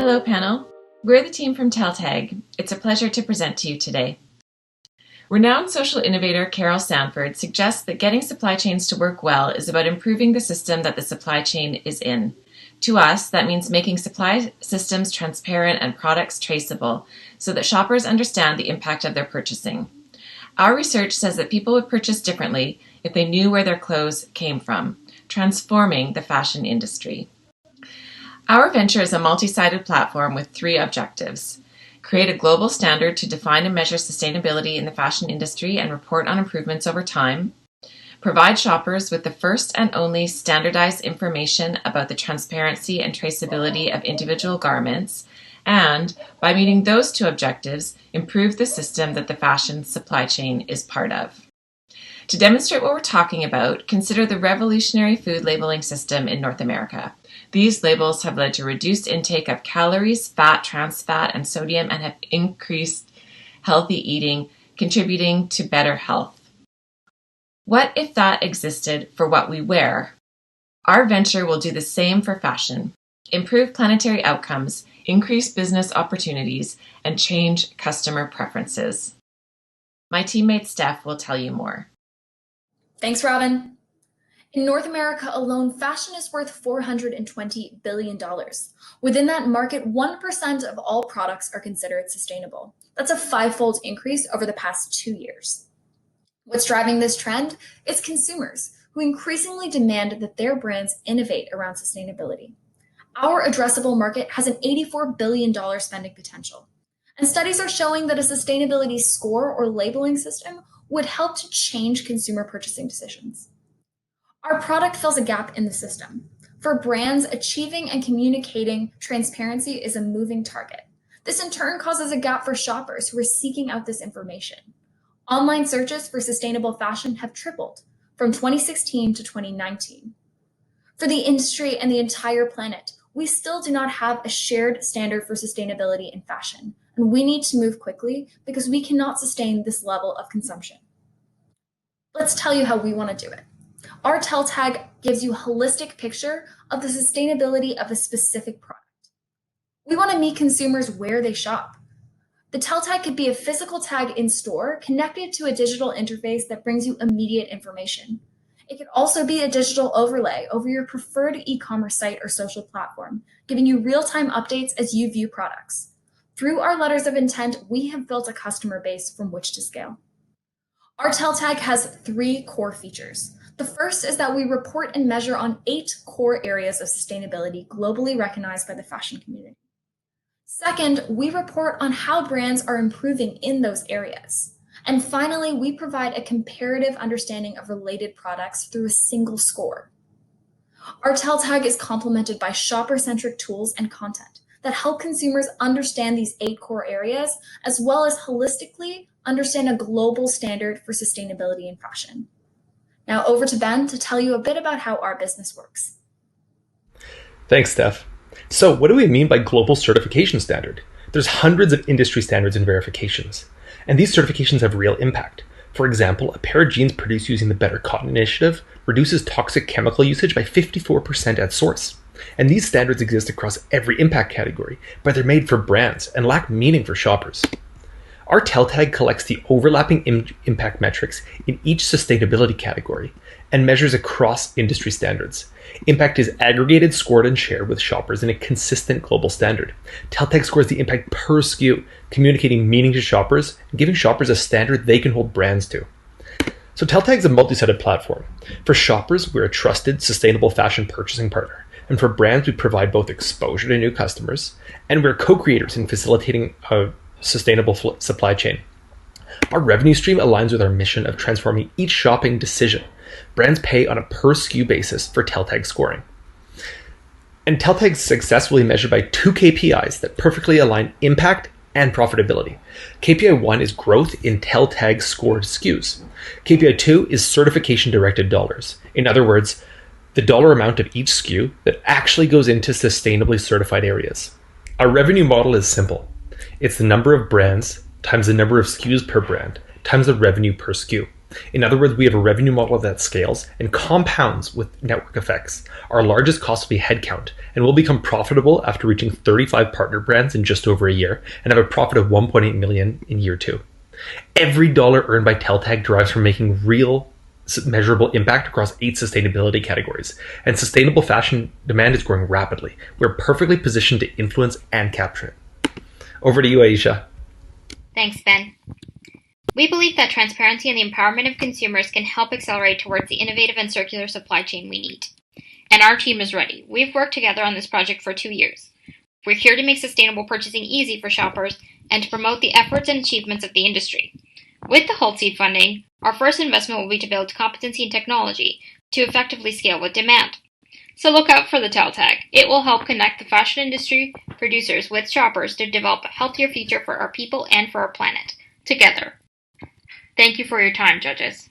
Hello, panel. We're the team from TellTag. It's a pleasure to present to you today. Renowned social innovator Carol Sanford suggests that getting supply chains to work well is about improving the system that the supply chain is in. To us, that means making supply systems transparent and products traceable so that shoppers understand the impact of their purchasing. Our research says that people would purchase differently if they knew where their clothes came from, transforming the fashion industry. Our venture is a multi-sided platform with three objectives: create a global standard to define and measure sustainability in the fashion industry and report on improvements over time, provide shoppers with the first and only standardized information about the transparency and traceability of individual garments, and, by meeting those two objectives, improve the system that the fashion supply chain is part of. To demonstrate what we're talking about, consider the revolutionary food labeling system in North America. These labels have led to reduced intake of calories, fat, trans fat, and sodium, and have increased healthy eating, contributing to better health. What if that existed for what we wear? Our venture will do the same for fashion: improve planetary outcomes, increase business opportunities, and change customer preferences. My teammate Steph will tell you more. Thanks, Robin. In North America alone, fashion is worth $420 billion. Within that market, 1% of all products are considered sustainable. That's a five-fold increase over the past 2 years. What's driving this trend is consumers, who increasingly demand that their brands innovate around sustainability. Our addressable market has an $84 billion spending potential. And studies are showing that a sustainability score or labeling system would help to change consumer purchasing decisions. Our product fills a gap in the system. For brands, achieving and communicating transparency is a moving target. This in turn causes a gap for shoppers who are seeking out this information. Online searches for sustainable fashion have tripled from 2016 to 2019. For the industry and the entire planet, we still do not have a shared standard for sustainability in fashion, and we need to move quickly because we cannot sustain this level of consumption. Let's tell you how we want to do it. Our TellTag gives you a holistic picture of the sustainability of a specific product. We want to meet consumers where they shop. The TellTag could be a physical tag in store connected to a digital interface that brings you immediate information. It could also be a digital overlay over your preferred e-commerce site or social platform, giving you real-time updates as you view products. Through our letters of intent, we have built a customer base from which to scale. Our TellTag has 3 core features. The first is that we report and measure on 8 core areas of sustainability globally recognized by the fashion community. Second, we report on how brands are improving in those areas. And finally, we provide a comparative understanding of related products through a single score. Our TellTag is complemented by shopper-centric tools and content that help consumers understand these 8 core areas, as well as holistically understand a global standard for sustainability in fashion. Now over to Ben to tell you a bit about how our business works. Thanks, Steph. So what do we mean by global certification standard? There's hundreds of industry standards and verifications, and these certifications have real impact. For example, a pair of jeans produced using the Better Cotton Initiative reduces toxic chemical usage by 54% at source. And these standards exist across every impact category, but they're made for brands and lack meaning for shoppers. Our TellTag collects the overlapping impact metrics in each sustainability category and measures across industry standards. Impact is aggregated, scored, and shared with shoppers in a consistent global standard. TellTag scores the impact per SKU, communicating meaning to shoppers and giving shoppers a standard they can hold brands to. So TellTag is a multi-sided platform. For shoppers, we're a trusted, sustainable fashion purchasing partner. And for brands, we provide both exposure to new customers, and we're co-creators in facilitating a sustainable supply chain. Our revenue stream aligns with our mission of transforming each shopping decision. Brands pay on a per SKU basis for TellTag scoring. And TellTag's success will be measured by 2 KPIs that perfectly align impact and profitability. KPI 1 is growth in TellTag scored SKUs. KPI 2 is certification directed dollars. In other words, the dollar amount of each SKU that actually goes into sustainably certified areas. Our revenue model is simple. It's the number of brands times the number of SKUs per brand times the revenue per SKU. In other words, we have a revenue model that scales and compounds with network effects. Our largest cost will be headcount, and we'll become profitable after reaching 35 partner brands in just over a year and have a profit of $1.8 million in year 2. Every dollar earned by TellTag derives from making real measurable impact across 8 sustainability categories, and sustainable fashion demand is growing rapidly. We're perfectly positioned to influence and capture it. Over to you, Aisha. Thanks, Ben. We believe that transparency and the empowerment of consumers can help accelerate towards the innovative and circular supply chain we need. And our team is ready. We've worked together on this project for 2 years. We're here to make sustainable purchasing easy for shoppers and to promote the efforts and achievements of the industry. With the Hult seed funding, our first investment will be to build competency and technology to effectively scale with demand. So look out for the TellTag. It will help connect the fashion industry producers with shoppers to develop a healthier future for our people and for our planet. Together. Thank you for your time, judges.